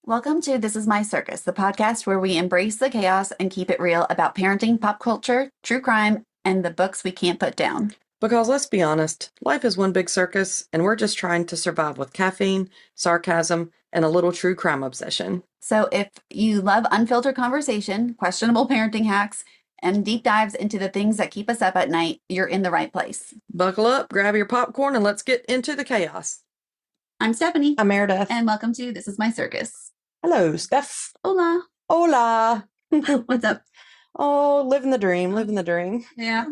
Welcome to This Is My Circus, the podcast where we embrace the chaos and keep it real about parenting, pop culture, true crime, and the books we can't put down. Because let's be honest, life is one big circus, and we're just trying to survive with caffeine, sarcasm, and a little true crime obsession. So if you love unfiltered conversation, questionable parenting hacks, and deep dives into the things that keep us up at night, you're in the right place. Buckle up, grab your popcorn, and let's get into the chaos. I'm Stefanie. I'm Meredith. And welcome to This Is My Circus. Hello, Steph. Hola. Hola. What's up? Oh, living the dream, living the dream. Yeah.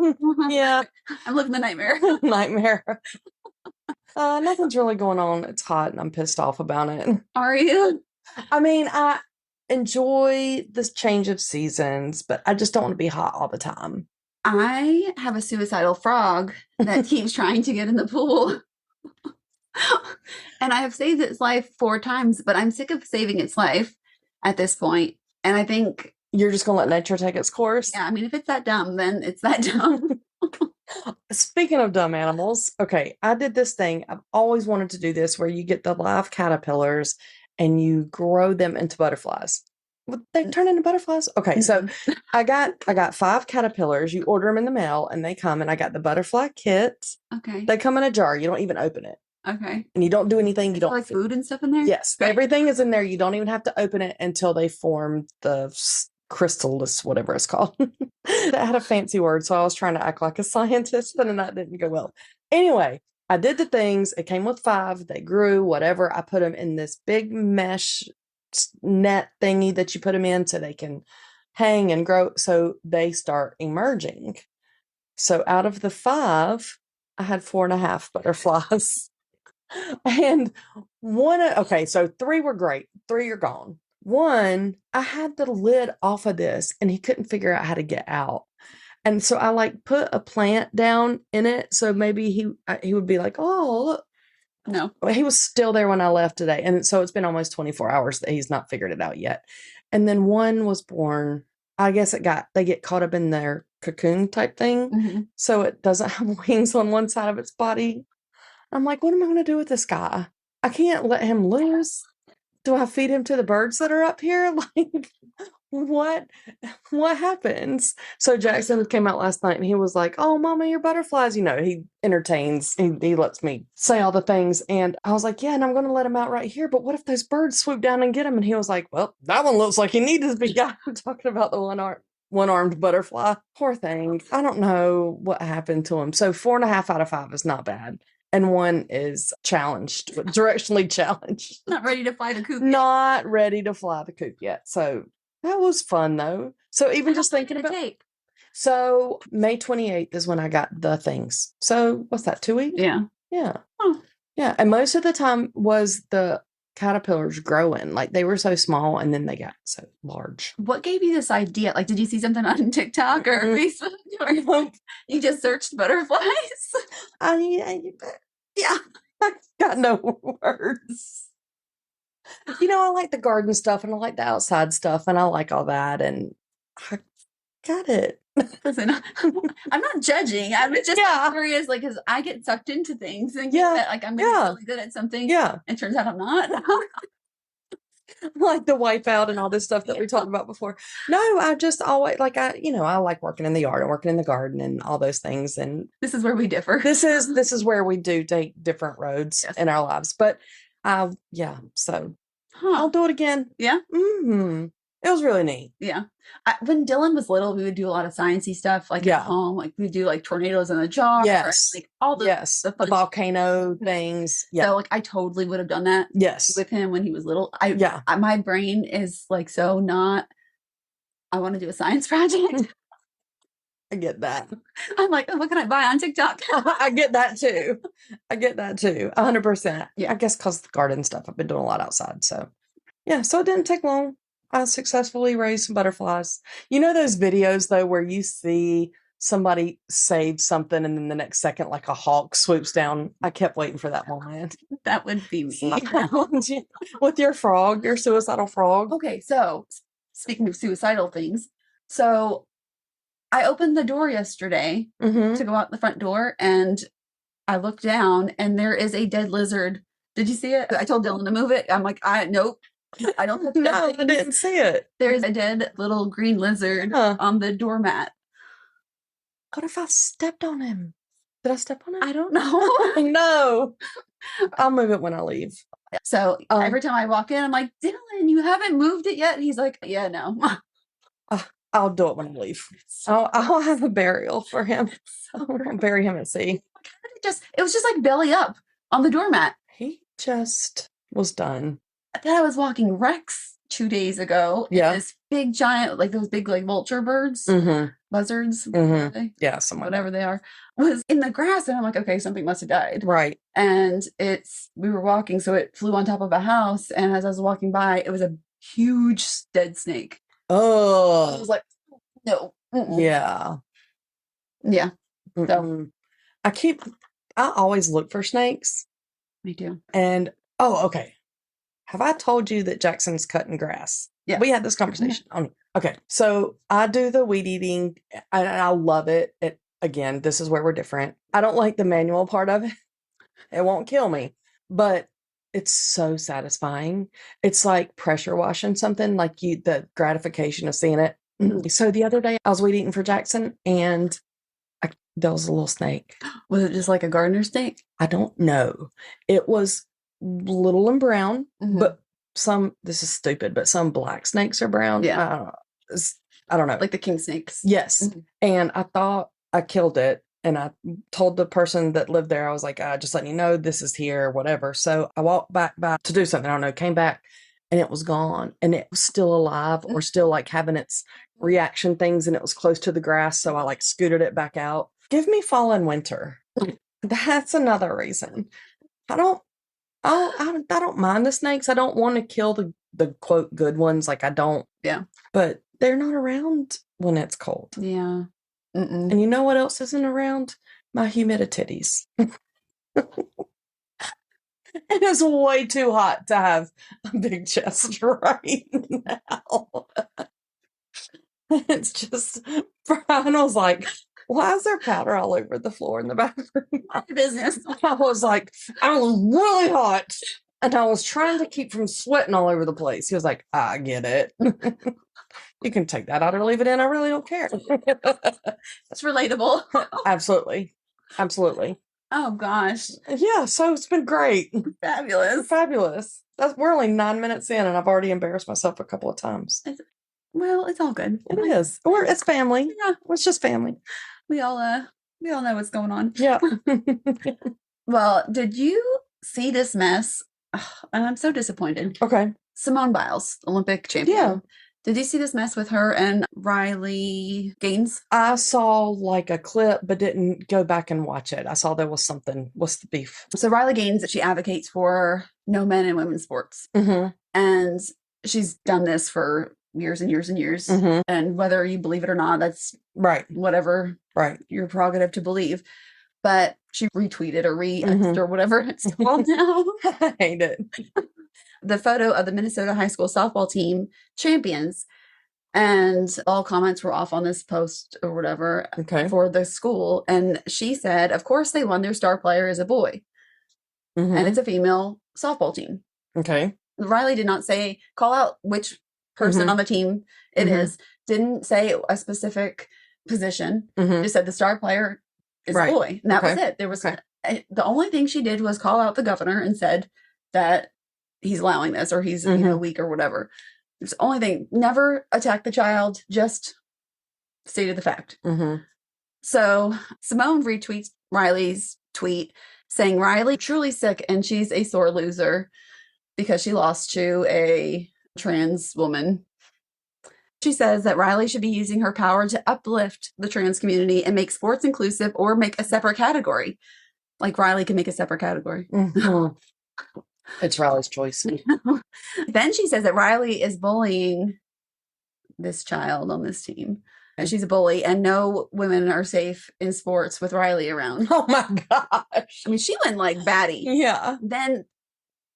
Yeah. I'm living the nightmare. Nightmare. Nothing's really going on. It's hot and I'm pissed off about it. Are you? I mean, I enjoy this change of seasons, but I just don't want to be hot all the time. I have a suicidal frog that keeps trying to get in the pool. And I have saved its life 4 times, but I'm sick of saving its life at this point. And I think you're just going to let nature take its course? Yeah, I mean, if it's that dumb, then it's that dumb. Speaking of dumb animals, okay, I did this thing. I've always wanted to do this where you get the live caterpillars and you grow them into butterflies. Would they turn into butterflies? Okay, so I got 5 caterpillars. You order them in the mail and they come, and I got the butterfly kit. Okay. They come in a jar. You don't even open it. Okay. And you don't do anything. You don't like food and stuff in there? Yes. Okay. Everything is in there. You don't even have to open it until they form the crystallus, whatever it's called. That had a fancy word, so I was trying to act like a scientist, and that didn't go well. Anyway, I did the things. It came with 5. They grew, whatever. I put them in this big mesh net thingy that you put them in so they can hang and grow. So they start emerging. So out of the 5, I had 4.5 butterflies. And so 3 were great. 3 are gone. 1, I had the lid off of this and he couldn't figure out how to get out. And so I put a plant down in it. So maybe he would be like, oh, look. No. He was still there when I left today. And so it's been almost 24 hours that he's not figured it out yet. And then 1 was born. I guess they get caught up in their cocoon type thing. Mm-hmm. So it doesn't have wings on one side of its body. I'm like, what am I going to do with this guy? I can't let him loose. Do I feed him to the birds that are up here? Like, what happens? So Jackson came out last night and he was like, oh, Mama, your butterflies. You know, he entertains. He lets me say all the things. And I was like, yeah, and I'm going to let him out right here. But what if those birds swoop down and get him? And he was like, well, that one looks like he needs to be talking about the one-armed butterfly. Poor thing. I don't know what happened to him. So 4.5 out of 5 is not bad. And 1 is challenged, directionally challenged. Not ready to fly the coop. Not ready to fly the coop yet. So that was fun, though. So even just thinking about it. So May 28th is when I got the things. So what's that, 2 weeks? Yeah. Yeah. Oh. Yeah. And most of the time was the caterpillars growing. Like, they were so small and then they got so large. What gave you this idea? Like, did you see something on TikTok or Facebook? Or you just searched butterflies? Yeah, I got no words. You know, I like the garden stuff and I like the outside stuff and I like all that, and I got it. Listen, I'm not judging. I'm just curious, like, because I get sucked into things and that, like, I'm really good at something. Yeah. And turns out I'm not. Like the wipeout and all this stuff that we talked about before. No, I just always I like working in the yard and working in the garden and all those things. And this is where we differ. This is where we do take different roads in our lives. But so I'll do it again. Yeah. Mm-hmm. It was really neat. Yeah. When Dylan was little, we would do a lot of sciencey stuff, like at home. Like we would do like tornadoes in a jar. Yes. Like all the volcano things. Yeah. So like I totally would have done that. Yes. With him when he was little. My brain is like so not. I want to do a science project. I get that. I'm like, what can I buy on TikTok? I get that too. 100%. Yeah. I guess because the garden stuff, I've been doing a lot outside. So yeah. So it didn't take long. I successfully raised some butterflies. You know those videos, though, where you see somebody save something and then the next second, like a hawk swoops down? I kept waiting for that moment. That would be me. With your frog, your suicidal frog. Okay, so speaking of suicidal things, so I opened the door yesterday to go out the front door, and I looked down, and there is a dead lizard. Did you see it? I told Dylan to move it. I'm like, nope. I don't touch No, dead I things. didn't see it. There's a dead little green lizard on the doormat. What if I stepped on him? Did I step on him? I don't know. No. I'll move it when I leave. So every time I walk in, I'm like, Dylan, you haven't moved it yet? He's like, yeah, no. I'll do it when I leave. I'll have a burial for him. I'll bury him at sea. It was just like belly up on the doormat. He just was done. Then I was walking Rex 2 days ago. Yeah. This big giant, like those big like vulture birds, buzzards, yeah, whatever they are, was in the grass. And I'm like, okay, something must have died. Right. And we were walking, so it flew on top of a house. And as I was walking by, it was a huge dead snake. Oh. I was like, no. Yeah. Yeah. So I always look for snakes. Me too. And, okay. Have I told you that Jackson's cutting grass? Yeah. We had this conversation. Okay. So I do the weed eating and I love it. Again, this is where we're different. I don't like the manual part of it. It won't kill me, but it's so satisfying. It's like pressure washing something, like the gratification of seeing it. So the other day I was weed eating for Jackson and there was a little snake. Was it just like a gardener snake? I don't know. It was little and brown, but this is stupid, but some black snakes are brown. Yeah. I don't know. Like the king snakes. Yes. And I thought I killed it. And I told the person that lived there, I was like, just letting you know this is here, whatever. So I walked back by to do something. I don't know, came back and it was gone and it was still alive or still like having its reaction things. And it was close to the grass. So I like scooted it back out. Give me fall and winter. That's another reason. I don't mind the snakes. I don't want to kill the quote good ones. Like I don't. Yeah. But they're not around when it's cold. Yeah. And you know what else isn't around? My humidities. It is way too hot to have a big chest right now. It's just, Brian was like, why is there powder all over the floor in the bathroom? My business. I was like, I was really hot. And I was trying to keep from sweating all over the place. He was like, I get it. You can take that out or leave it in. I really don't care. It's relatable. Absolutely. Absolutely. Oh, gosh. Yeah, so it's been great. Fabulous. We're only 9 minutes in, and I've already embarrassed myself a couple of times. Well, it's all good. It is. It's family. Yeah. It's just family. We all know what's going on. Yeah. Well, did you see this mess? And I'm so disappointed. Okay. Simone Biles, Olympic champion. Yeah. Did you see this mess with her and Riley Gaines? I saw like a clip, but didn't go back and watch it. I saw there was something. What's the beef? So Riley Gaines, she advocates for no men in women's sports. And she's done this for years and years and years. And whether you believe it or not, that's right. Whatever your prerogative to believe. But she retweeted or re-X'd or whatever it's called now. I hate it. The photo of the Minnesota high school softball team champions, and all comments were off on this post or whatever for the school. And she said, of course they won. Their star player is a boy and it's a female softball team. Okay. Riley did not say, call out which person on the team it is, didn't say a specific position, just said the star player is a boy. And that was it. There was the only thing she did was call out the governor and said that he's allowing this or he's weak or whatever. It's the only thing. Never attacked the child, just stated the fact. So Simone retweets Riley's tweet saying Riley truly sick and she's a sore loser because she lost to a trans woman. She says that Riley should be using her power to uplift the trans community and make sports inclusive or make a separate category. Like Riley can make a separate category. It's Riley's choice. Then she says that Riley is bullying this child on this team. And she's a bully and no women are safe in sports with Riley around. Oh my gosh. I mean, she went like batty. Yeah. Then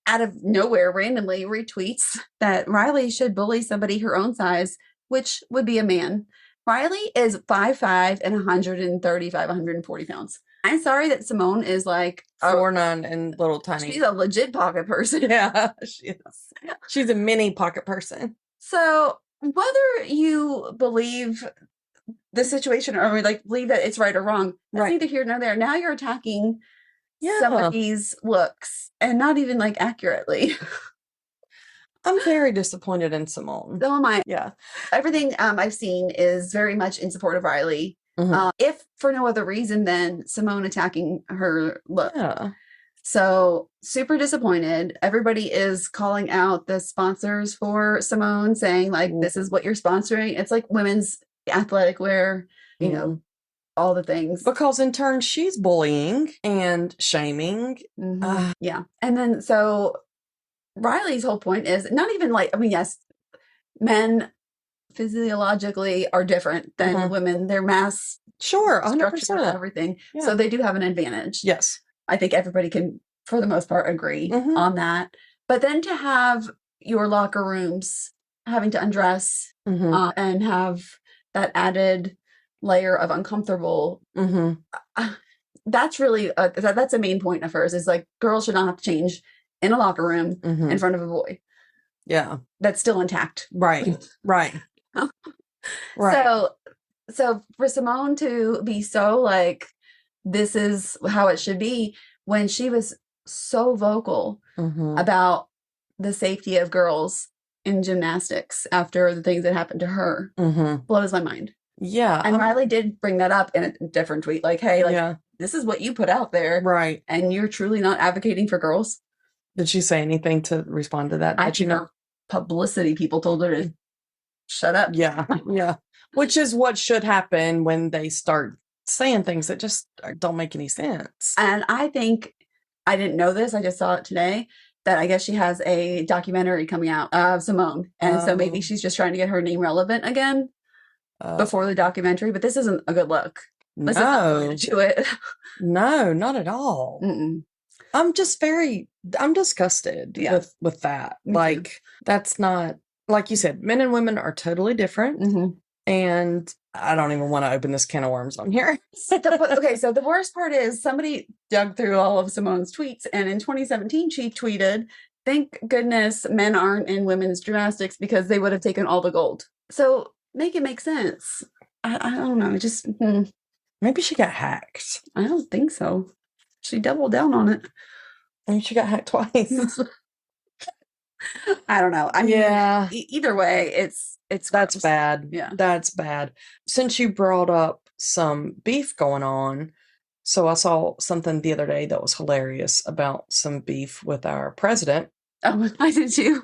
out of nowhere, randomly retweets that Riley should bully somebody her own size, which would be a man. Riley is 5'5" and 135, 140 pounds. I'm sorry that Simone is like 4'9" and little tiny. She's a legit pocket person. Yeah, she is. She's a mini pocket person. So whether you believe the situation or like believe that it's right or wrong, that's neither here nor there. Now you're attacking somebody's looks and not even like accurately. I'm very disappointed in Simone. So am I. Yeah. Everything I've seen is very much in support of Riley. If for no other reason than Simone attacking her look. Yeah. So super disappointed. Everybody is calling out the sponsors for Simone, saying like, this is what you're sponsoring. It's like women's athletic wear, you know, all the things. Because in turn, she's bullying and shaming. Yeah. And then so Riley's whole point is not even like, I mean, yes, men physiologically are different than women. Their mass structure, 100%. Everything. Yeah. So they do have an advantage. Yes. I think everybody can, for the most part, agree on that. But then to have your locker rooms having to undress and have that added layer of uncomfortable, that's really, that's a main point of hers, is like girls should not have to change in a locker room in front of a boy. Yeah. That's still intact. Right. Right. So for Simone to be so like, this is how it should be, when she was so vocal about the safety of girls in gymnastics after the things that happened to her, blows my mind. Yeah. And Riley did bring that up in a different tweet. Like, hey, like, this is what you put out there. Right. And you're truly not advocating for girls. Did she say anything to respond to that? I think her publicity people told her to shut up. Yeah. Yeah. Which is what should happen when they start saying things that just don't make any sense. And I think, I didn't know this, I just saw it today, that I guess she has a documentary coming out of Simone. And so maybe she's just trying to get her name relevant again before the documentary. But this isn't a good look. This isn't to it. No, not at all. I'm disgusted with that. Like, that's not, like you said, men and women are totally different. And I don't even want to open this can of worms on here. Okay, so the worst part is somebody dug through all of Simone's tweets, and in 2017 she tweeted, "Thank goodness men aren't in women's gymnastics because they would have taken all the gold." So make it make sense. I don't know. Just maybe she got hacked. I don't think so. She doubled down on it. And she got hacked twice. I don't know. I mean, either way, it's that's gross. bad. Yeah, that's bad. Since you brought up some beef going on, so I saw something the other day that was hilarious about some beef with our president. Oh, I did too.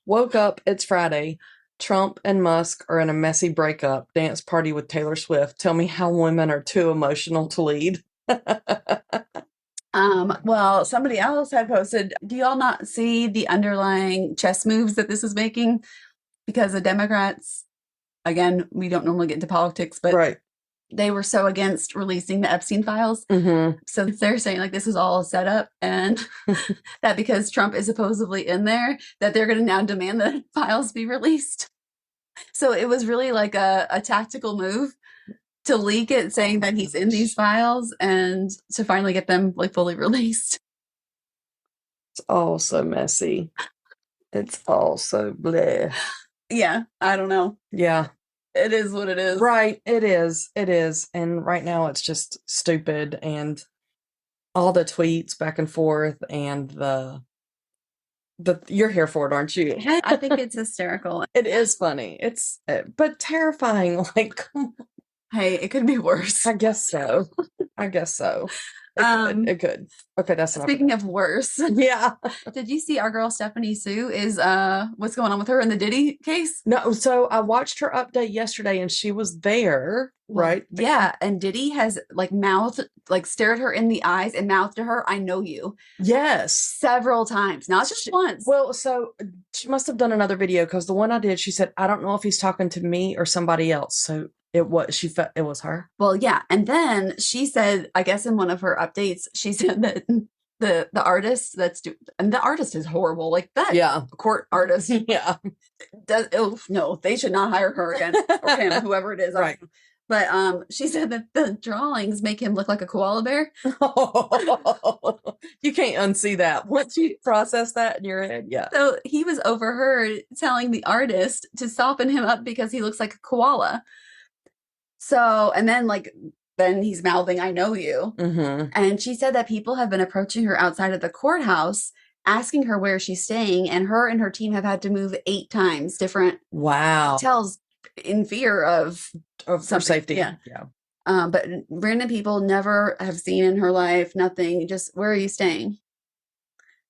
Woke up, it's Friday. Trump and Musk are in a messy breakup. Dance party with Taylor Swift. Tell me how women are too emotional to lead. Well, somebody else had posted, do y'all not see the underlying chess moves that this is making? Because the Democrats, again, we don't normally get into politics, but they were so against releasing the Epstein files. So they're saying like this is all a setup, and that because Trump is supposedly in there, that they're going to now demand that files be released. So it was really like a tactical move to leak it, saying that he's in these files and to finally get them like fully released. It's all so messy. It's all so bleh. Yeah, I don't know. Yeah. It is what it is. Right. It is. It is. And right now it's just stupid, and all the tweets back and forth, and the you're here for it, aren't you? I think it's hysterical. It is funny. It's but terrifying. Like, come on. Hey, it could be worse. I guess so. I guess so. It could. Okay, that's enough. Speaking of worse. Yeah. Did you see our girl Stefanie Sue is what's going on with her in the Diddy case? No, so I watched her update yesterday and she was there, right? Yeah, and Diddy has stared her in the eyes and mouthed to her, "I know you." Yes. Several times, not just once. Well, so she must have done another video, because the one I did, she said, "I don't know if he's talking to me or somebody else." So it was her. Well, yeah. And then she said, I guess in one of her updates, she said that the artist and the artist is horrible. Like that court artist. Yeah. No, they should not hire her again. Or him, whoever it is. Right. But she said that the drawings make him look like a koala bear. You can't unsee that. Once you process that in your head, yeah. So he was overheard telling the artist to soften him up because he looks like a koala. So, and then he's mouthing, "I know you." Mm-hmm. And she said that people have been approaching her outside of the courthouse, asking her where she's staying, and her team have had to move 8 times different hotels in fear of for safety. Yeah. But random people never have seen in her life, nothing, just, "Where are you staying?"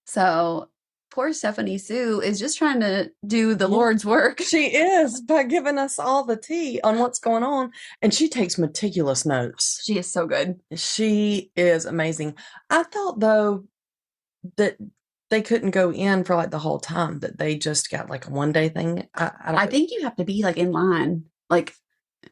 So poor Stefanie Sue is just trying to do the Lord's work. She is, by giving us all the tea on what's going on. And she takes meticulous notes. She is so good. She is amazing. I thought, though, that they couldn't go in for like the whole time, that they just got like a 1-day thing. I think you have to be like in line.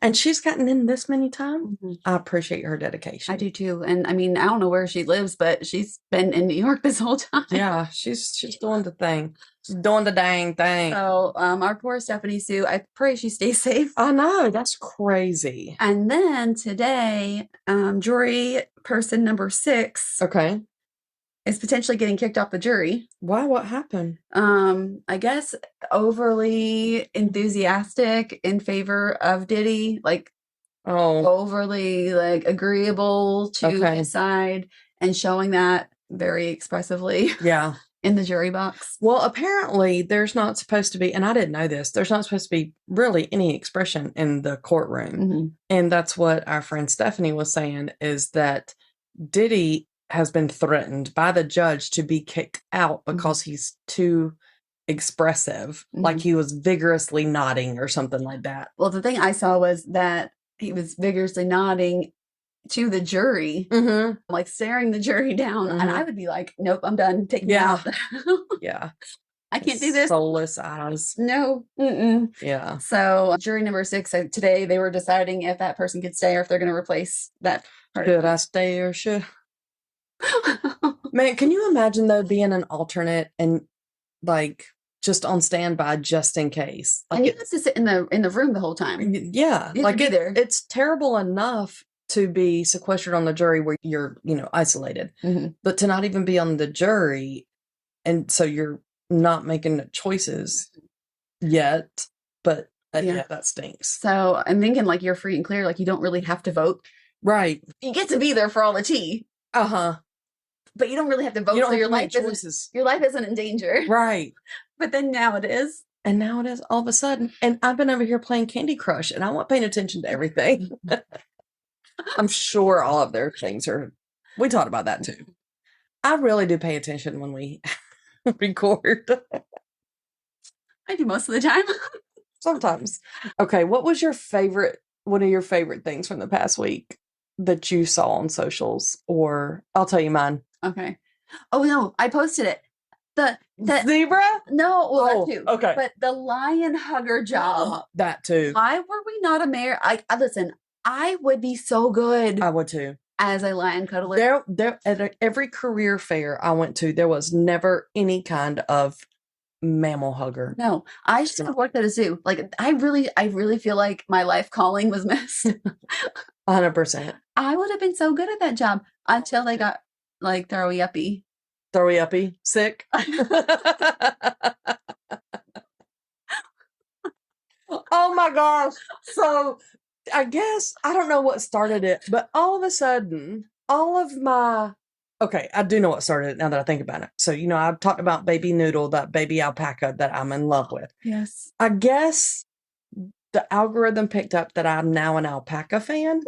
And she's gotten in this many times. Mm-hmm. I appreciate her dedication. I do too. And I mean, I don't know where she lives, but she's been in New York this whole time. Yeah, she's doing the thing. She's doing the dang thing. So our poor Stefanie Sue, I pray she stays safe. I know, that's crazy. And then today, jury person number 6. Okay. Is potentially getting kicked off the jury. Why? What happened? I guess overly enthusiastic in favor of Diddy, overly agreeable to his side, and showing that very expressly. Yeah. In the jury box. Well, apparently there's not supposed to be, and I didn't know this, there's not supposed to be really any expression in the courtroom. Mm-hmm. And that's what our friend Stefanie was saying, is that Diddy has been threatened by the judge to be kicked out because he's too expressive. Mm-hmm. Like he was vigorously nodding or something like that. Well, the thing I saw was that he was vigorously nodding to the jury, staring the jury down. Mm-hmm. And I would be like, "Nope, I'm done. Take me out." Yeah. I can't do this. Soulless eyes. No. Mm-mm. Yeah. So jury number 6, today they were deciding if that person could stay or if they're going to replace that person. Should I stay or should... Man, can you imagine though being an alternate and just on standby just in case? And you have to sit in the room the whole time. Yeah, it's terrible enough to be sequestered on the jury where you're isolated, but to not even be on the jury, and so you're not making choices yet. But yeah, that stinks. So I'm thinking you're free and clear, you don't really have to vote, right? You get to be there for all the tea. But you don't really have to vote, so your life isn't in danger. Right. But then now it is. And now it is all of a sudden. And I've been over here playing Candy Crush, and I wasn't paying attention to everything. I'm sure all of their things are... We talked about that too. I really do pay attention when we record. I do most of the time. Sometimes. Okay, what was one of your favorite things from the past week that you saw on socials? Or I'll tell you mine. Okay. Oh no, I posted it. The zebra? No, well, that too. Okay. But the lion hugger job. That too. Why were we not a mayor? I listen, I would be so good. I would too. As a lion cuddler. There at every career fair I went to, there was never any kind of mammal hugger. No, I should have worked at a zoo. I really feel like my life calling was missed. 100%. I would have been so good at that job until they got throwy uppy. Throwy uppy? Sick? Oh my gosh. So I guess, I don't know what started it, but all of a sudden, okay, I do know what started it now that I think about it. So, I've talked about Baby Noodle, that baby alpaca that I'm in love with. Yes. I guess the algorithm picked up that I'm now an alpaca fan.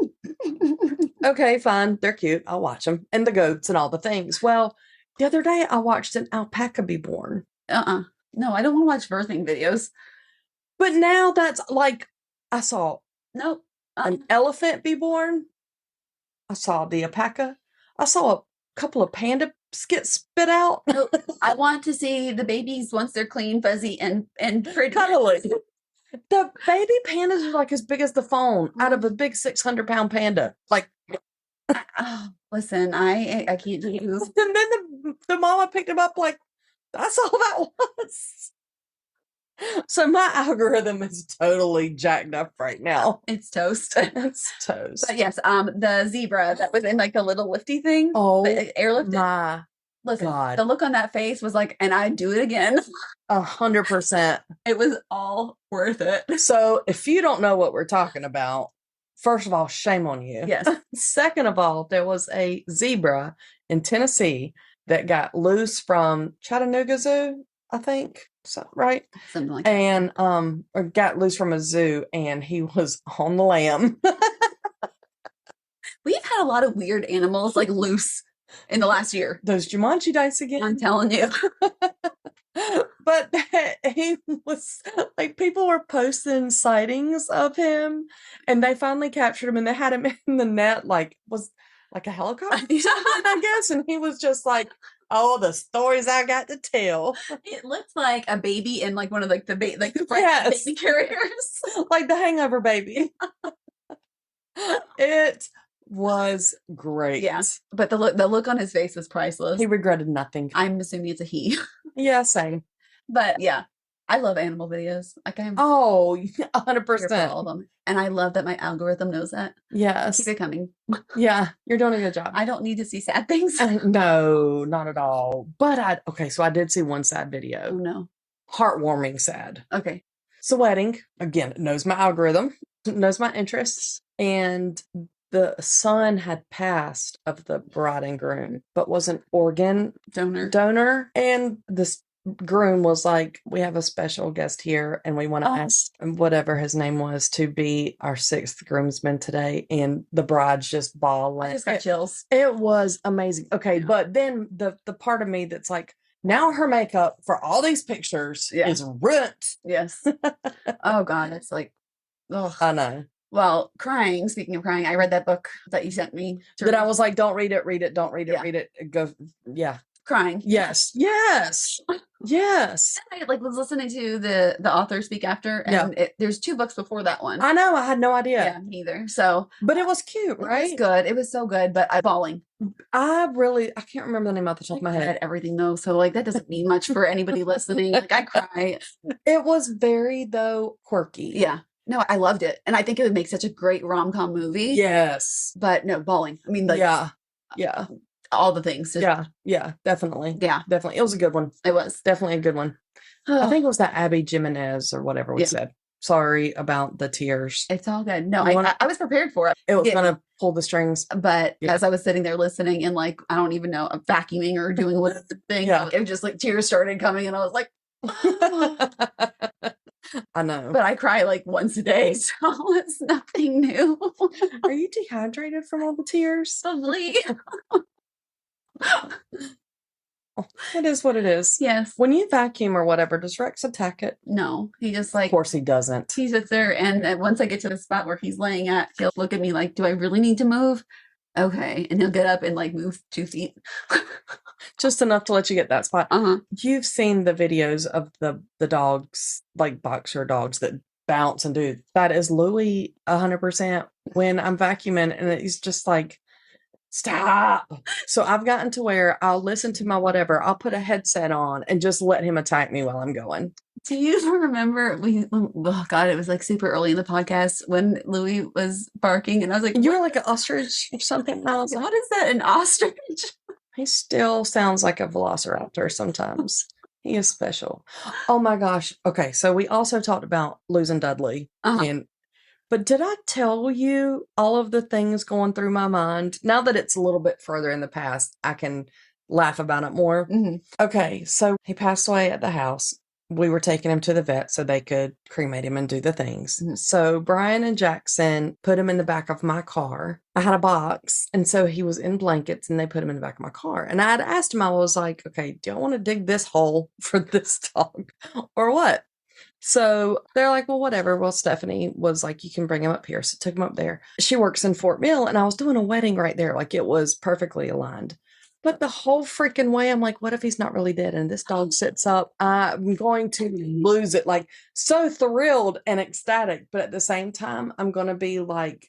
Okay, fine. They're cute. I'll watch them. And the goats and all the things. Well, the other day I watched an alpaca be born. No, I don't want to watch birthing videos. But now that's I saw nope. An elephant be born. I saw the alpaca. I saw a couple of panda get spit out. Nope. I want to see the babies once they're clean, fuzzy, and pretty. Cuddly. The baby pandas are as big as the phone out of a big 600-pound panda. Listen, I can't do it. And then the mama picked him up that's all that was. So my algorithm is totally jacked up right now. It's toast. It's toast. But yes, the zebra that was in like the little lifty thing. Oh, airlifted. Listen, God. The look on that face was like, and I'd do it again. 100%. It was all worth it. So if you don't know what we're talking about, first of all, shame on you. Yes. Second of all, there was a zebra in Tennessee that got loose from Chattanooga Zoo, I think. So, right? Something like that. And or got loose from a zoo, and he was on the lam. We've had a lot of weird animals like loose in the last year. Those Jumanji dice again. I'm telling you. But he was like, people were posting sightings of him, and they finally captured him, and they had him in the net, like was like a helicopter, I guess. And he was just like, "Oh, the stories I got to tell." It looks like a baby in like one of like the baby carriers, like the Hangover baby. It was great. Yeah, but the look on his face was priceless. He regretted nothing. I'm assuming it's a he. Yeah, same. But yeah, I love animal videos. Like I'm 100%. all of them, and I love that my algorithm knows that. Yes, keep it coming. Yeah, you're doing a good job. I don't need to see sad things. No, not at all. But so I did see one sad video. Oh no, heartwarming sad. Okay, it's a wedding. Again, it knows my algorithm, knows my interests, and the son had passed of the bride and groom, but was an organ donor, and this groom was like, "We have a special guest here, and we want to ask whatever his name was to be our 6th groomsman today." And the bride's just bawling. I just got chills. It was amazing. Okay, yeah. But then the part of me that's like, now her makeup for all these pictures is ruined. Yes. Oh God, it's like, ugh. I know. Well, crying. Speaking of crying, I read that book that you sent me. That I was like, don't read it. Read it. Don't read it. Read it. Go. Yeah. Crying. Yes. Yes. Yes. I was listening to the author speak after, and there's 2 books before that one. I know. I had no idea. Yeah, me either. So, but it was cute, right? It was good. It was so good. But I'm bawling. I can't remember the name off the top of my head. I read everything though, so like that doesn't mean much for anybody listening. Like I cry. It was very though quirky. Yeah. No, I loved it, and I think it would make such a great rom-com movie. Yes. But no, bawling. I mean, like, yeah. All the things. Yeah, definitely. Yeah. Definitely. It was a good one. It was. Definitely a good one. I think it was that Abby Jimenez or whatever we said. Sorry about the tears. It's all good. No, I was prepared for it. It was going to pull the strings. But as I was sitting there listening and like, I don't even know, vacuuming or doing whatever thing, it was just like tears started coming and I was like, oh. I know. But I cry like once a day, so it's nothing new. Are you dehydrated from all the tears? Probably. It is what it is. Yes. When you vacuum or whatever, does Rex attack it? No. He just like... Of course he doesn't. He sits there, and once I get to the spot where he's laying at, he'll look at me like, do I really need to move? Okay. And he'll get up and like move 2 feet. Just enough to let you get that spot. Uh-huh. You've seen the videos of the dogs, like boxer dogs that bounce and do. That is Louis 100% when I'm vacuuming, and he's just like, stop. So I've gotten to where I'll listen to my whatever. I'll put a headset on and just let him attack me while I'm going. Do you remember oh God, it was like super early in the podcast when Louis was barking and I was like, you were like an ostrich or something. And I was like, what is that? An ostrich? He still sounds like a velociraptor sometimes. He is special. Oh my gosh. Okay. So we also talked about losing Dudley but did I tell you all of the things going through my mind? Now that it's a little bit further in the past, I can laugh about it more. Mm-hmm. Okay, so he passed away at the house. We were taking him to the vet so they could cremate him and do the things. Mm-hmm. So Brian and Jackson put him in the back of my car. I had a box, and so he was in blankets, and they put him in the back of my car. And I had asked him, I was like, okay, do I want to dig this hole for this dog or what? So they're like, well, whatever. Well, Stefanie was like, you can bring him up here. So took him up there. She works in Fort Mill, and I was doing a wedding right there. Like it was perfectly aligned. But the whole freaking way, I'm like, what if he's not really dead? And this dog sits up. I'm going to lose it. Like so thrilled and ecstatic. But at the same time, I'm going to be like,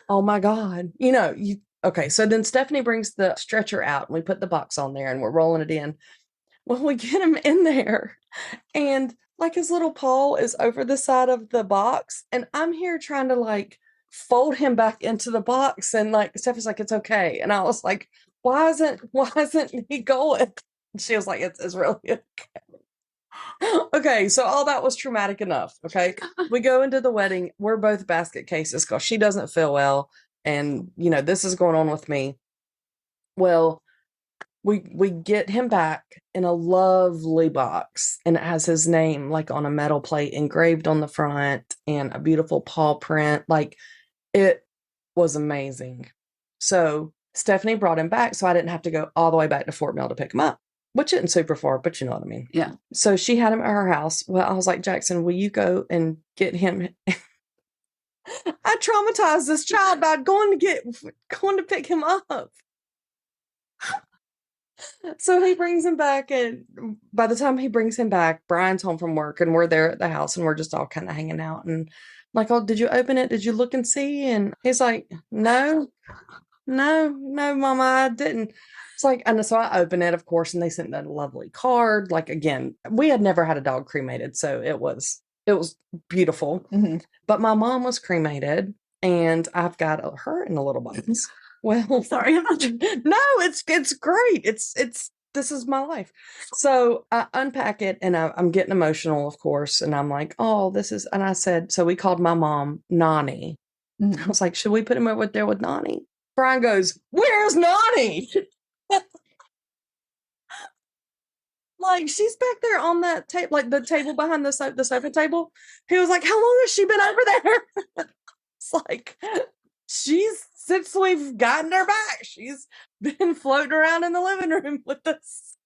oh my God, okay. So then Stefanie brings the stretcher out, and we put the box on there, and we're rolling it in. Well, we get him in there, and like his little paw is over the side of the box, and I'm here trying to like fold him back into the box, and like Stephanie's like, it's okay. And I was like, why isn't he going? And she was like, it's really okay. Okay, so all that was traumatic enough. Okay, we go into the wedding. We're both basket cases because she doesn't feel well, and you know this is going on with me. Well, we get him back in a lovely box, and it has his name like on a metal plate engraved on the front, and a beautiful paw print. Like, it was amazing. So Stefanie brought him back, so I didn't have to go all the way back to Fort Mill to pick him up. Which isn't super far, but you know what I mean. Yeah. So she had him at her house. Well, I was like, Jackson, will you go and get him? I traumatized this child by going to pick him up. So he brings him back, and by the time he brings him back, Brian's home from work, and we're there at the house, and we're just all kind of hanging out. And I'm like, oh, did you open it? Did you look and see? And he's like, no, Mama, I didn't. It's like, and so I opened it, of course, and they sent that lovely card. Like, again, we had never had a dog cremated, so it was beautiful. Mm-hmm. But my mom was cremated, and I've got her in a little box. Well, sorry, I'm not. No, it's great. It's this is my life. So I unpack it, and I'm getting emotional, of course, and I'm like, oh, this is. And I said, so we called my mom Nani. Mm-hmm. I was like, should we put him over there with Nani? Brian goes, where's Nani? Like, she's back there on that table, like the table behind the sofa table. He was like, how long has she been over there? It's like, since we've gotten her back, she's been floating around in the living room with us.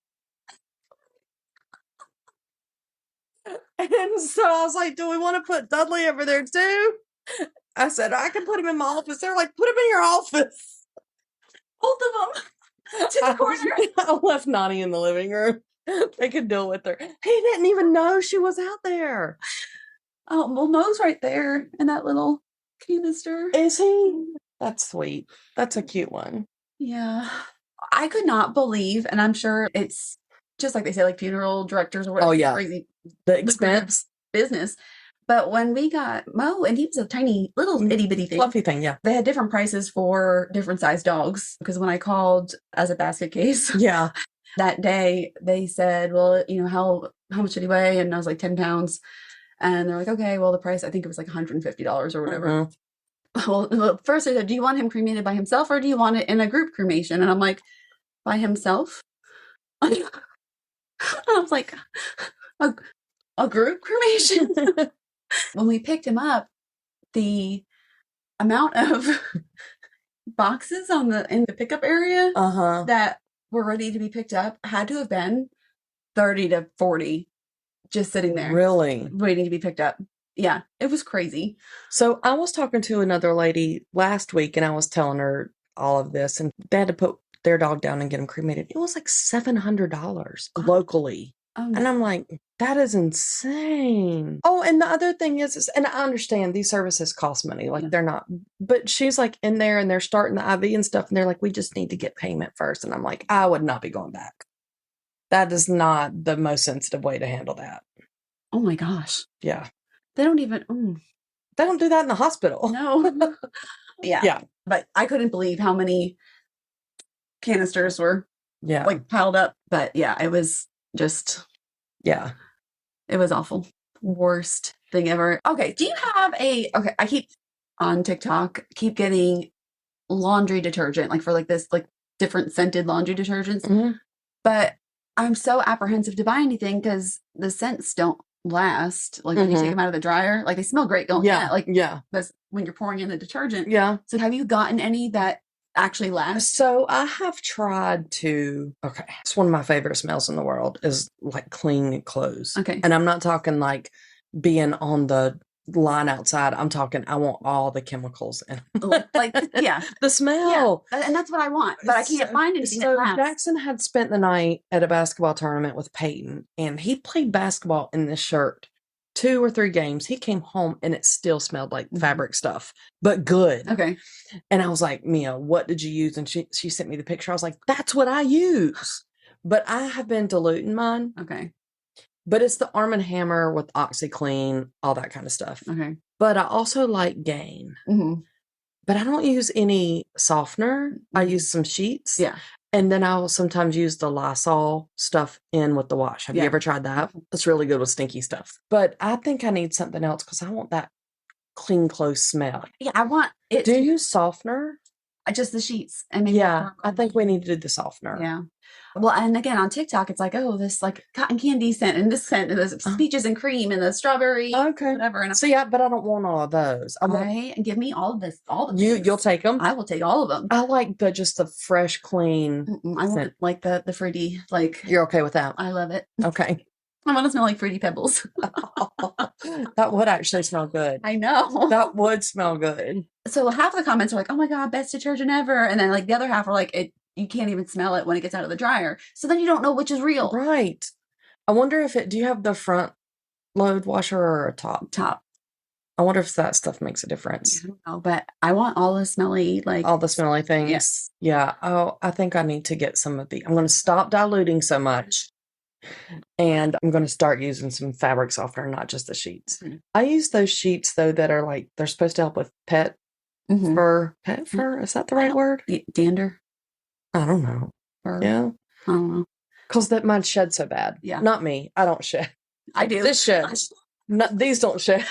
And so I was like, do we want to put Dudley over there too? I said, I can put him in my office. They're like, put him in your office. Both of them. To the corner. I left Nani in the living room. They could deal with her. He didn't even know she was out there. Oh, well, Mo's right there in that little canister. Is he? That's sweet. That's a cute one. Yeah. I could not believe, and I'm sure it's just like they say, like funeral directors or whatever. Oh, yeah. Crazy the expense. Business. But when we got Mo, and he was a tiny little itty bitty thing. Fluffy thing, yeah. They had different prices for different size dogs. Because when I called as a basket case. Yeah. That day, they said, well, you know, how much did he weigh? And I was like, 10 pounds. And they're like, okay, well, the price, I think it was like $150 or whatever. Mm-hmm. Well, first they said, do you want him cremated by himself or do you want it in a group cremation? And I'm like, by himself? I was like, a group cremation? When we picked him up, the amount of boxes in the pickup area that were ready to be picked up had to have been 30 to 40 just sitting there. Really? Waiting to be picked up. Yeah, it was crazy. So I was talking to another lady last week, and I was telling her all of this, and they had to put their dog down and get him cremated. It was like $700 locally. Oh, no. And I'm like, that is insane. Oh, and the other thing is, and I understand these services cost money. Like, they're not, but she's like in there and they're starting the IV and stuff. And they're like, we just need to get payment first. And I'm like, I would not be going back. That is not the most sensitive way to handle that. Oh my gosh. Yeah. They don't even, they don't do that in the hospital. No. Yeah. Yeah. But I couldn't believe how many canisters were like piled up. But yeah, it was just, yeah, it was awful. Worst thing ever. Okay. Do you have I keep on TikTok, keep getting laundry detergent, like for like this, like different scented laundry detergents. Mm-hmm. But I'm so apprehensive to buy anything because the scents don't last. Like when you take them out of the dryer, like they smell great. Don't that's when you're pouring in the detergent. Yeah. So have you gotten any that actually last? So I have tried to, it's one of my favorite smells in the world is like clean clothes. Okay. And I'm not talking like being on the line outside. I'm talking, I want all the chemicals and like the smell. Yeah. And that's what I want, but I can't find anything that lasts. Jackson had spent the night at a basketball tournament with Peyton, and he played basketball in this shirt 2 or 3 games. He came home and it still smelled like fabric stuff, but good. Okay. And I was like, Mia, what did you use? And she sent me the picture. I was like, that's what I use. But I have been diluting mine. Okay. But it's the Arm & Hammer with OxyClean, all that kind of stuff. Okay. But I also like Gain. Mm-hmm. But I don't use any softener. Mm-hmm. I use some sheets. Yeah. And then I will sometimes use the Lysol stuff in with the wash. Have you ever tried that? It's really good with stinky stuff. But I think I need something else because I want that clean clothes smell. Yeah, I want it. Do you use softener? Just the sheets. I mean, yeah, I think we need to do the softener. Yeah. Well, and again, on TikTok, it's like, oh, this like cotton candy scent and this scent and the peaches and cream and the strawberry, whatever. And yeah, but I don't want all of those. Give me all of this, all the you'll take them. I will take all of them. I like just the fresh, clean. I want like the fruity, like you're okay with that. I love it. Okay. I want to smell like Fruity Pebbles. That would actually smell good. I know. That would smell good. So half the comments are like, oh my God, best detergent ever. And then like the other half are like, you can't even smell it when it gets out of the dryer. So then you don't know which is real. Right. I wonder do you have the front load washer or a top? Top. I wonder if that stuff makes a difference. I don't know, but I want all the smelly, like. All the smelly things. Yes. Yeah. Oh, I think I need to get some of I'm going to stop diluting so much. And I'm going to start using some fabric softener, not just the sheets. Mm-hmm. I use those sheets, though, that are like, they're supposed to help with pet fur. Pet fur? Is that the right word? Dander? I don't know. Fur. Yeah. I don't know. Because mine shed so bad. Yeah. Not me. I don't shed. I do. This sheds. These don't shed.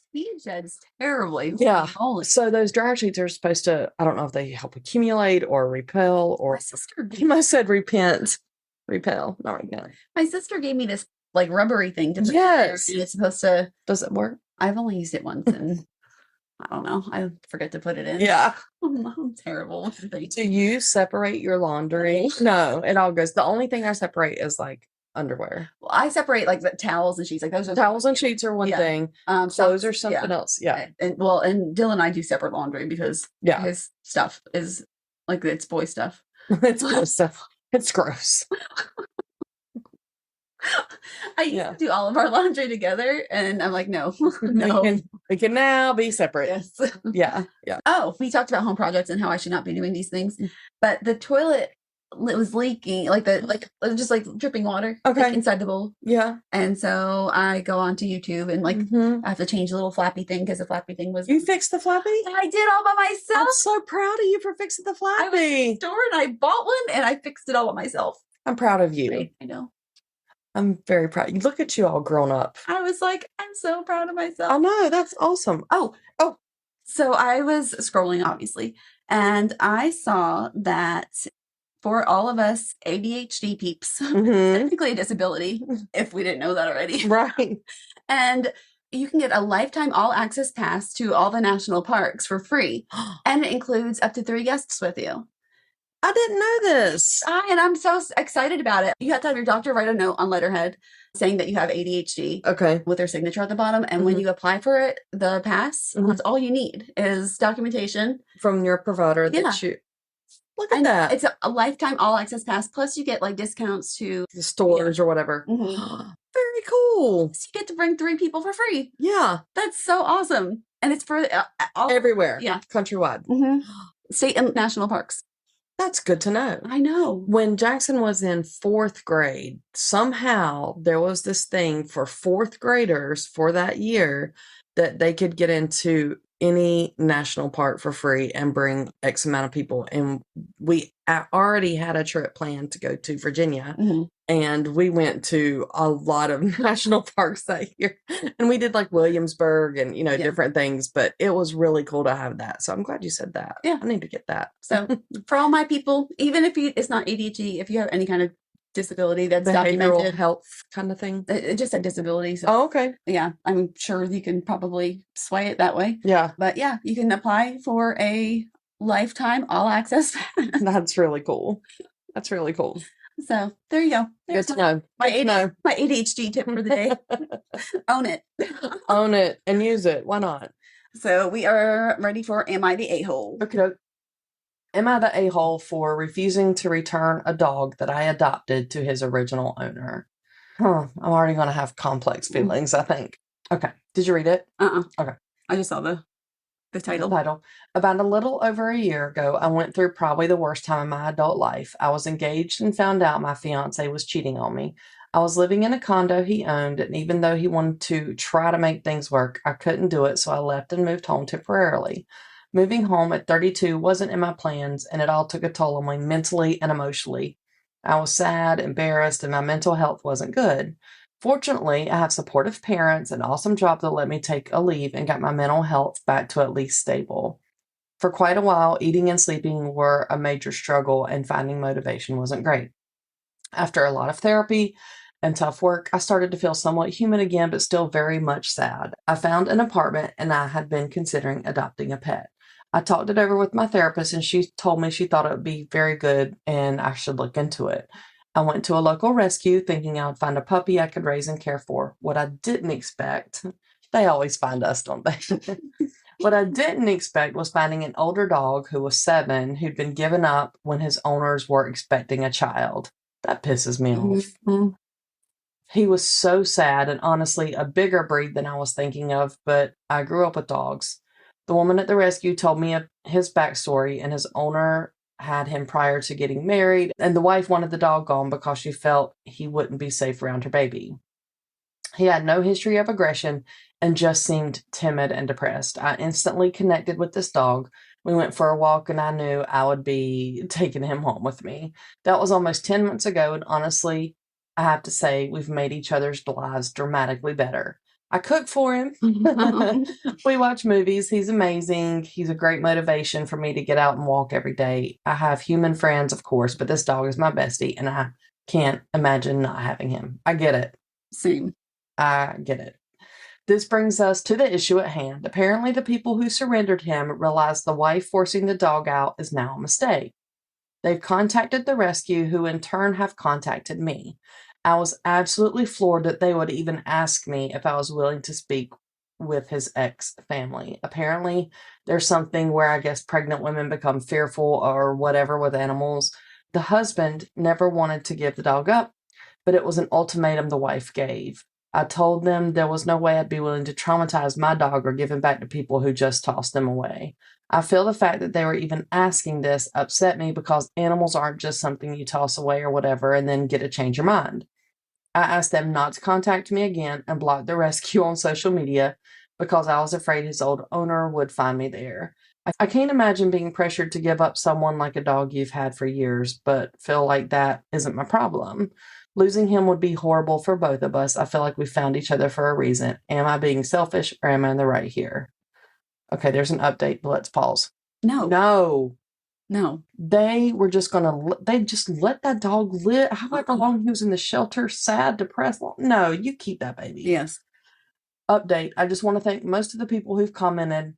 Speed sheds terribly. Yeah. So those dryer sheets are supposed to, I don't know if they help accumulate or repel or. My sister. He must have said repent. Repel, not repel. My sister gave me this like rubbery thing to put yes. in there, and it's supposed to. Does it work? I've only used it once and I don't know. I forget to put it in. Yeah. I'm terrible. Do you separate your laundry? No, it all goes. The only thing I separate is like underwear. Well, I separate like the towels and sheets. Like those are towels and sheets are one thing. Clothes are something else. Yeah. And Dylan and I do separate laundry because his stuff is like it's boy stuff. It's boy stuff. It's gross. I used to do all of our laundry together, and I'm like, no. We can now be separate. Yes. Yeah. Yeah. Oh, we talked about home projects and how I should not be doing these things, but the toilet was leaking, just like dripping water inside the bowl. Yeah. And so I go onto YouTube and I have to change the little flappy thing because the flappy thing was. You fixed the flappy? I did all by myself. I'm so proud of you for fixing the flappy. I went to the store and I bought one and I fixed it all by myself. I'm proud of you. I know. I'm very proud. Look at you all grown up. I was like, I'm so proud of myself. I know. That's awesome. Oh. So I was scrolling, obviously, and I saw that for all of us ADHD peeps, technically a disability, if we didn't know that already. Right. And you can get a lifetime all-access pass to all the national parks for free. And it includes up to 3 guests with you. I didn't know this. And I'm so excited about it. You have to have your doctor write a note on letterhead saying that you have ADHD. Okay. With their signature at the bottom. And when you apply for it, the pass, that's all you need is documentation. From your provider that you... Look at that. It's a lifetime all-access pass. Plus you get like discounts to... the stores or whatever. Very cool. So you get to bring 3 people for free. Yeah. That's so awesome. And it's for... everywhere. Yeah. Countrywide. State and national parks. That's good to know. I know. When Jackson was in 4th grade, somehow there was this thing for 4th graders for that year that they could get into any national park for free and bring X amount of people. And we already had a trip planned to go to Virginia. And we went to a lot of national parks that year. And we did like Williamsburg and, different things. But it was really cool to have that. So I'm glad you said that. Yeah. I need to get that. So for all my people, even if it's not ADHD, if you have any kind of disability that's behavioral documented. Health kind of thing. It just said disability. So, oh, okay. Yeah. I'm sure you can probably sway it that way. Yeah. But yeah, you can apply for a lifetime all access. That's really cool. That's really cool. So there you go. Good to know. My ADHD tip for the day. Own it. Own it and use it. Why not? So we are ready for Am I the A-hole? Okay. Am I the a-hole for refusing to return a dog that I adopted to his original owner? I'm already going to have complex feelings, I think. Okay. Did you read it? Okay. I just saw the The title. About a little over a year ago, I went through probably the worst time in my adult life. I was engaged and found out my fiance was cheating on me. I was living in a condo he owned, and even though he wanted to try to make things work, I couldn't do it, so I left and moved home temporarily. Moving home at 32 wasn't in my plans, and it all took a toll on me mentally and emotionally. I was sad, embarrassed, and my mental health wasn't good. Fortunately, I have supportive parents, an awesome job that let me take a leave and got my mental health back to at least stable. For quite a while, eating and sleeping were a major struggle, and finding motivation wasn't great. After a lot of therapy and tough work, I started to feel somewhat human again, but still very much sad. I found an apartment, and I had been considering adopting a pet. I talked it over with my therapist, and she told me she thought it would be very good and I should look into it. I went to a local rescue thinking I would find a puppy I could raise and care for. What I didn't expect, they always find us, don't they? What I didn't expect was finding an older dog who was 7, who'd been given up when his owners were expecting a child. That pisses me off. Mm-hmm. He was so sad, and honestly a bigger breed than I was thinking of, but I grew up with dogs. The woman at the rescue told me his backstory, and his owner had him prior to getting married, and the wife wanted the dog gone because she felt he wouldn't be safe around her baby. He had no history of aggression and just seemed timid and depressed. I instantly connected with this dog. We went for a walk, and I knew I would be taking him home with me. That was almost 10 months ago, and honestly, I have to say we've made each other's lives dramatically better. I cook for him. We watch movies. He's amazing. He's a great motivation for me to get out and walk every day. I have human friends, of course, but this dog is my bestie, and I can't imagine not having him. I get it. Same. I get it. This brings us to the issue at hand. Apparently, the people who surrendered him realized the wife forcing the dog out is now a mistake. They've contacted the rescue, who in turn have contacted me. I was absolutely floored that they would even ask me if I was willing to speak with his ex-family. Apparently, there's something where I guess pregnant women become fearful or whatever with animals. The husband never wanted to give the dog up, but it was an ultimatum the wife gave. I told them there was no way I'd be willing to traumatize my dog or give him back to people who just tossed them away. I feel the fact that they were even asking this upset me because animals aren't just something you toss away or whatever and then get to change your mind. I asked them not to contact me again and blocked the rescue on social media because I was afraid his old owner would find me there. I can't imagine being pressured to give up someone like a dog you've had for years, but feel like that isn't my problem. Losing him would be horrible for both of us. I feel like we found each other for a reason. Am I being selfish or am I in the right here? Okay, there's an update, but let's pause. No. They were just they just let that dog live however long he was in the shelter, sad, depressed. No, you keep that baby. Yes. Update. I just want to thank most of the people who've commented.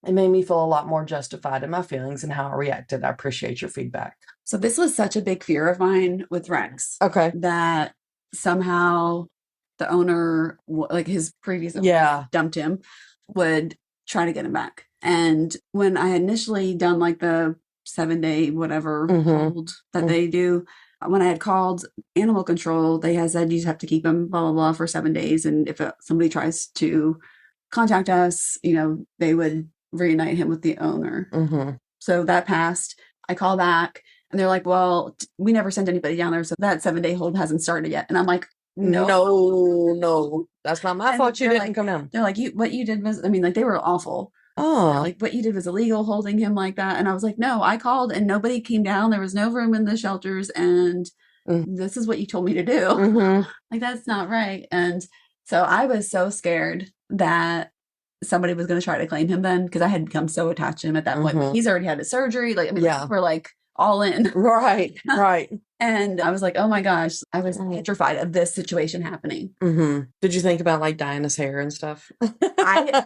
It made me feel a lot more justified in my feelings and how I reacted. I appreciate your feedback. So this was such a big fear of mine with Rex. Okay. That somehow the owner, like his previous owner, dumped him, would try to get him back. And when I had initially done like the 7-day whatever hold that they do, when I had called animal control, they had said you just have to keep him blah blah blah for 7 days, and if somebody tries to contact us, they would reunite him with the owner. So that passed. I call back and they're like, well, we never sent anybody down there, so that 7-day hold hasn't started yet. And I'm like, no, that's not my fault. You didn't come down. They're like, what you did was, they were awful. Like what you did was illegal, holding him like that. And I was like, no, I called and nobody came down. There was no room in the shelters, and this is what you told me to do. Like, that's not right. And so I was so scared that somebody was going to try to claim him then, because I had become so attached to him at that point. But he's already had his surgery. We're like all in. Right. And I was like, oh my gosh, I was petrified of this situation happening. Did you think about like dyeing his hair and stuff? I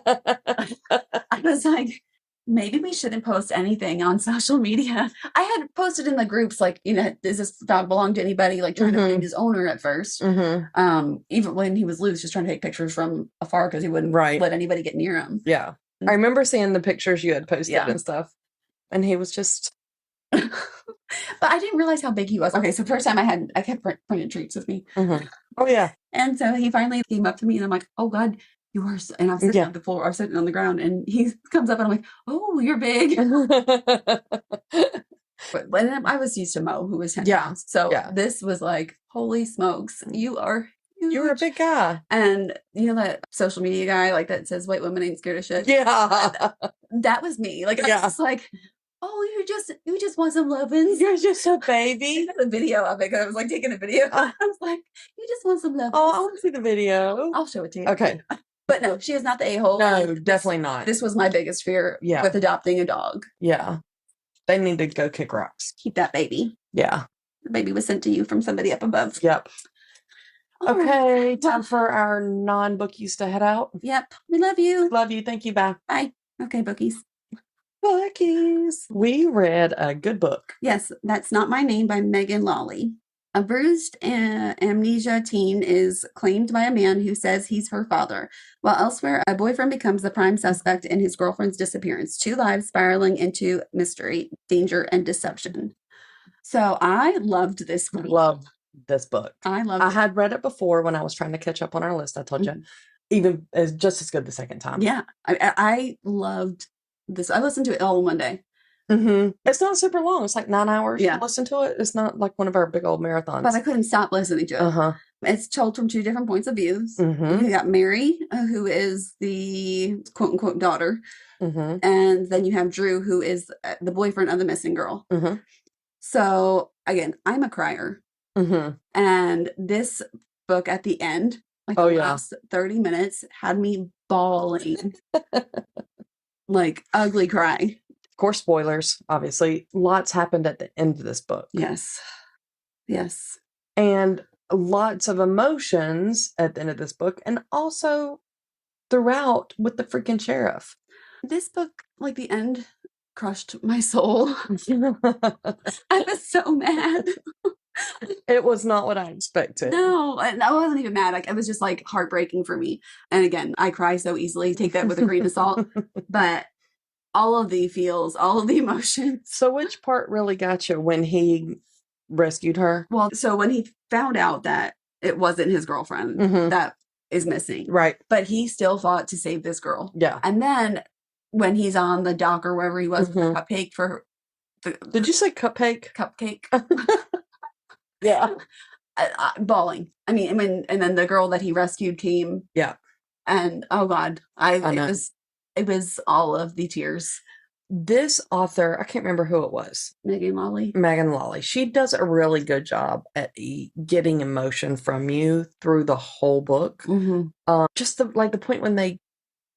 was like, maybe we shouldn't post anything on social media. I had posted in the groups, like, does this dog belong to anybody? Like trying to find his owner at first. Even when he was loose, just trying to take pictures from afar because he wouldn't let anybody get near him. Yeah. I remember seeing the pictures you had posted and stuff. And he was just... But I didn't realize how big he was. Okay, so first time I kept bringing treats with me. Oh, yeah. And so he finally came up to me and I'm like, oh God, you are, and I'm sitting on the floor, I'm sitting on the ground, and he comes up and I'm like, oh, you're big. But when I was used to Mo, who was 10 pounds. So this was like, holy smokes, you are huge. You're a big guy. And you know that social media guy like that says white women ain't scared of shit? Yeah. That was me. Like, I was just like, oh, you just want some lovin's. You're just a baby. I got a video of it because I was like taking a video. I was like, you just want some lovin's. Oh, I want to see the video. I'll show it to you. Okay. But no, she is not the a-hole. No, definitely not. This was my biggest fear with adopting a dog. Yeah. They need to go kick rocks. Keep that baby. Yeah. The baby was sent to you from somebody up above. Yep. Okay, time for our non-bookies to head out. Yep. We love you. Love you. Thank you. Bye. Bye. Okay, bookies. Bookies. We read a good book. Yes, That's Not My Name by Megan Lawley. A bruised amnesia teen is claimed by a man who says he's her father. While elsewhere, a boyfriend becomes the prime suspect in his girlfriend's disappearance. 2 lives spiraling into mystery, danger, and deception. So I loved this book. Loved this book. I loved it. I had read it before when I was trying to catch up on our list. I told you. Even as just as good the second time. Yeah. I loved this. I listened to it all in one day. Mm-hmm. It's not super long. It's like 9 hours. Yeah. Listen to it. It's not like one of our big old marathons. But I couldn't stop listening to it. Uh-huh. It's told from 2 different points of views. Mm-hmm. You got Mary, who is the quote unquote daughter. Mm-hmm. And then you have Drew, who is the boyfriend of the missing girl. Mm-hmm. So again, I'm a crier. Mm-hmm. And this book at the end, like the last 30 minutes, had me bawling. Like ugly cry. Of course, spoilers, obviously. Lots happened at the end of this book. Yes. Yes. And lots of emotions at the end of this book, and also throughout with the freaking sheriff. This book, like the end, crushed my soul. I was so mad. It was not what I expected. No, I wasn't even mad. Like, it was just like heartbreaking for me. And again, I cry so easily. Take that with a grain of salt. But all of the feels, all of the emotions. So which part really got you when he rescued her? Well, so when he found out that it wasn't his girlfriend that is missing. Right. But he still fought to save this girl. Yeah. And then when he's on the dock or wherever he was, cupcake for her. Did you say cupcake? Cupcake. Yeah. Bawling. I mean, and then the girl that he rescued came. Yeah. And oh God, it was all of the tears. This author, I can't remember who it was. Megan Lawley. She does a really good job at getting emotion from you through the whole book. Mm-hmm. Just the point when they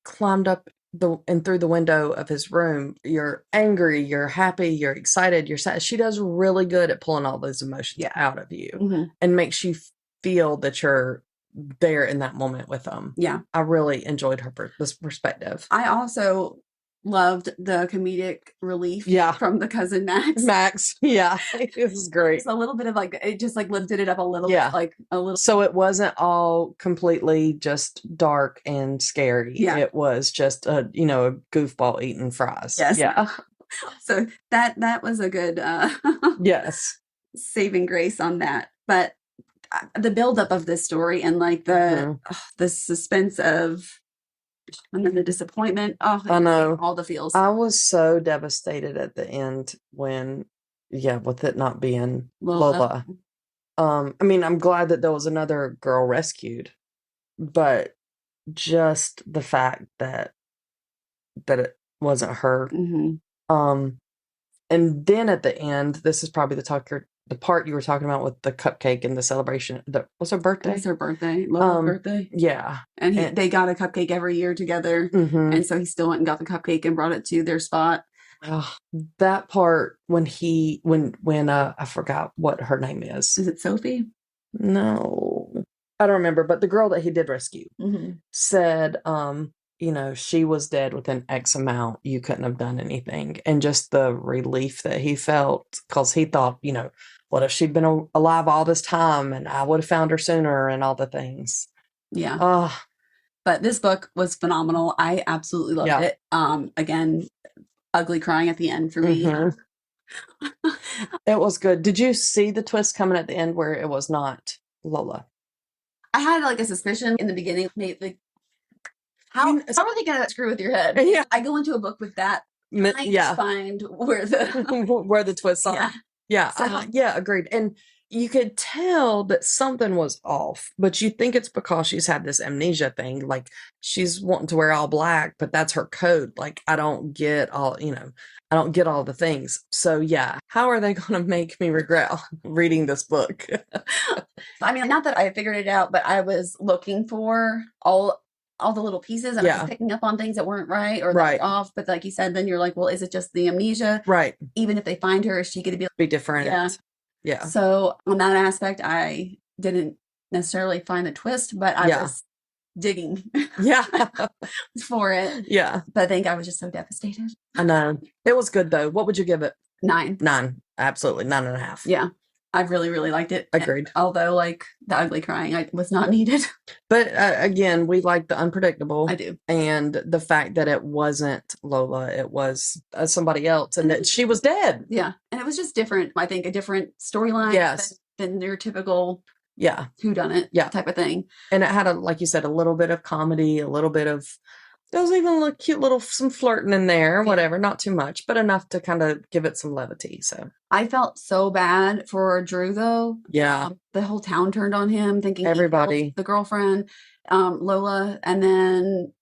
climbed up through the window of his room, you're angry, you're happy, you're excited, you're sad. She does really good at pulling all those emotions out of you and makes you feel that you're there in that moment with them. Yeah. I really enjoyed this perspective. I also loved the comedic relief from the cousin Max. Yeah. It was great. It's a little bit of like, it just like lifted it up a little bit, like a little. So it wasn't all completely just dark and scary. Yeah. It was just a goofball eating fries. Yes. Yeah. So that was a good yes, saving grace on that. But the buildup of this story and like the suspense of, and then the disappointment. Oh, I know all the feels. I was so devastated at the end when, with it not being Lola. I mean, I'm glad that there was another girl rescued, but just the fact that it wasn't her. Mm-hmm. And then at the end, this is probably the part you were talking about with the cupcake and the celebration. Was her birthday? It was her birthday. Lola's birthday. Yeah. And they got a cupcake every year together. Mm-hmm. And so he still went and got the cupcake and brought it to their spot. Oh, that part when I forgot what her name is. Is it Sophie? No. I don't remember. But the girl that he did rescue said, she was dead within X amount. You couldn't have done anything. And just the relief that he felt, because he thought, what if she'd been alive all this time and I would have found her sooner and all the things. Yeah. But this book was phenomenal. I absolutely loved it. Again, ugly crying at the end for me. Mm-hmm. It was good. Did you see the twist coming at the end where it was not Lola? I had like a suspicion in the beginning. Maybe How are they going to screw with your head? Yeah. I go into a book with that. I find where the twists are. Yeah. Yeah, agreed. And you could tell that something was off, but you think it's because she's had this amnesia thing. Like she's wanting to wear all black, but that's her code. Like I don't get all the things. So yeah, how are they going to make me regret reading this book? I mean, not that I figured it out, but I was looking for all the little pieces and I was picking up on things that weren't right or that were off. But like you said, then you're like, well, is it just the amnesia? Right. Even if they find her, is she going to be different? Yeah. Yeah. So on that aspect, I didn't necessarily find the twist, but I was digging for it. Yeah. But I think I was just so devastated. I know. It was good though. What would you give it? 9. 9. Absolutely. 9.5. Yeah. I really, really liked it. Agreed. Although like the ugly crying was not needed. But again, we like the unpredictable. I do. And the fact that it wasn't Lola, it was somebody else and that she was dead. Yeah. And it was just different. I think a different storyline than your typical whodunit type of thing. And it had like you said, a little bit of comedy, a little bit of, there was even a cute little, some flirting in there, whatever, not too much, but enough to kind of give it some levity. So I felt so bad for Drew though. Yeah. The whole town turned on him thinking everybody, the girlfriend, Lola. And then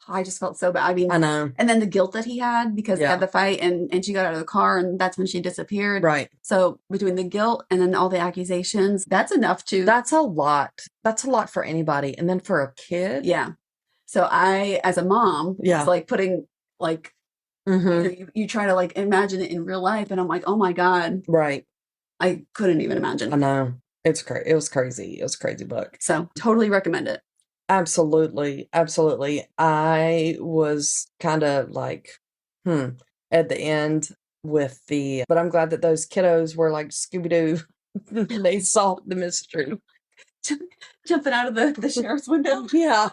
I just felt so bad. I mean, I know. And then the guilt that he had because they had the fight and she got out of the car and that's when she disappeared. Right. So between the guilt and then all the accusations, that's enough to. That's a lot. That's a lot for anybody. And then for a kid. Yeah. So I, as a mom, was like putting like, you try to like imagine it in real life. And I'm like, oh my God. Right. I couldn't even imagine. I know. It was crazy. It was a crazy book. So totally recommend it. Absolutely. Absolutely. I was kind of like, at the end with but I'm glad that those kiddos were like Scooby-Doo. They solved the mystery. Jumping out of the sheriff's window. Yeah.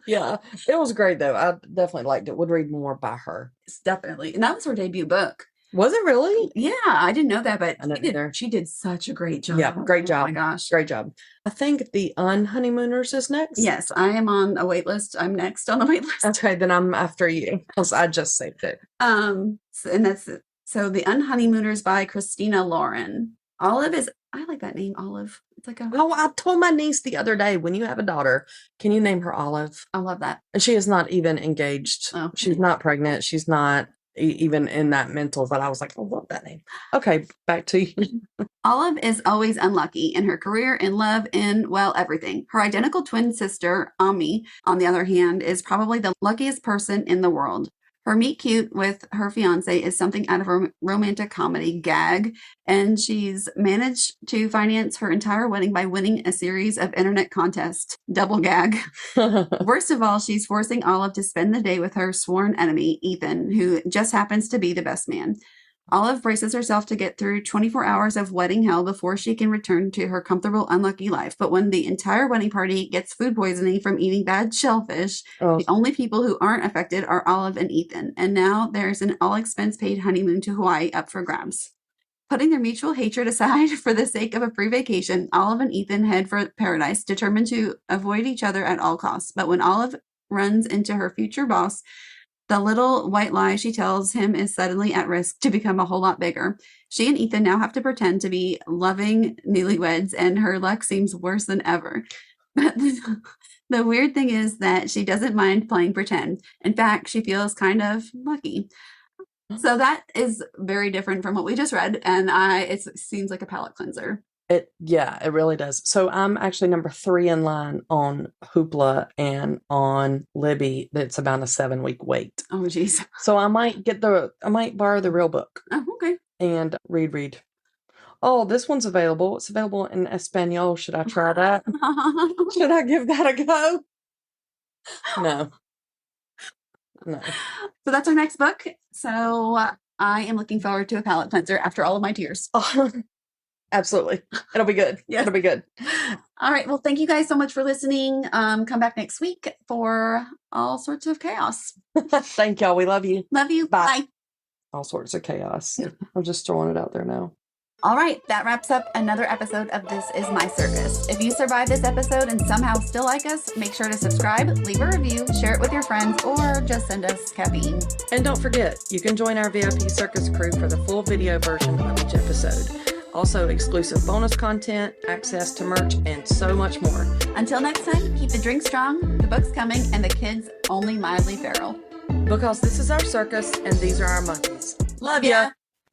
Yeah. It was great though. I definitely liked it. Would read more by her. It's definitely. And that was her debut book. Was it really? Yeah, I didn't know that, but she did such a great job. Yeah, great job. Oh my gosh. Great job. I think the Unhoneymooners is next. Yes, I am on a wait list. I'm next on the wait list. Okay, then I'm after you because I just saved it. And that's it. So the Unhoneymooners by Christina Lauren. Olive is, I like that name, Olive. It's like I told my niece the other day, when you have a daughter, can you name her Olive? I love that. And she is not even engaged. Oh. She's not pregnant. She's not even in that mental, but I was like, I love that name. Okay, back to you. Olive is always unlucky in her career, in love, in, well, everything. Her identical twin sister, Ami, on the other hand, is probably the luckiest person in the world. Her meet cute with her fiance is something out of a romantic comedy gag, and she's managed to finance her entire wedding by winning a series of internet contests. Double gag. Worst of all, she's forcing Olive to spend the day with her sworn enemy, Ethan, who just happens to be the best man. Olive braces herself to get through 24 hours of wedding hell before she can return to her comfortable, unlucky life. But when the entire wedding party gets food poisoning from eating bad shellfish, the only people who aren't affected are Olive and Ethan. And now there's an all-expense-paid honeymoon to Hawaii up for grabs. Putting their mutual hatred aside for the sake of a free vacation, Olive and Ethan head for paradise, determined to avoid each other at all costs. But when Olive runs into her future boss, the little white lie she tells him is suddenly at risk to become a whole lot bigger. She and Ethan now have to pretend to be loving newlyweds, and her luck seems worse than ever. But the weird thing is that she doesn't mind playing pretend. In fact, she feels kind of lucky. So that is very different from what we just read, and it seems like a palate cleanser. It really does. So I'm actually number 3 in line on Hoopla and on Libby. That's about a 7-week wait. Oh, geez. So I might borrow the real book. Oh, okay. And read. Oh, this one's available. It's available in Espanol. Should I try that? Should I give that a go? No. So that's our next book. So I am looking forward to a palate cleanser after all of my tears. Absolutely. It'll be good. Yes. It'll be good. All right. Well, thank you guys so much for listening. Come back next week for all sorts of chaos. Thank y'all. We love you. Love you. Bye. All sorts of chaos. I'm just throwing it out there now. All right, that wraps up another episode of This Is My Circus. If you survived this episode and somehow still like us, make sure to subscribe, leave a review, share it with your friends, or just send us caffeine. And don't forget, you can join our VIP circus crew for the full video version of each episode. Also, exclusive bonus content, access to merch, and so much more. Until next time, keep the drink strong, the books coming, and the kids only mildly feral. Because this is our circus, and these are our monkeys. Love ya!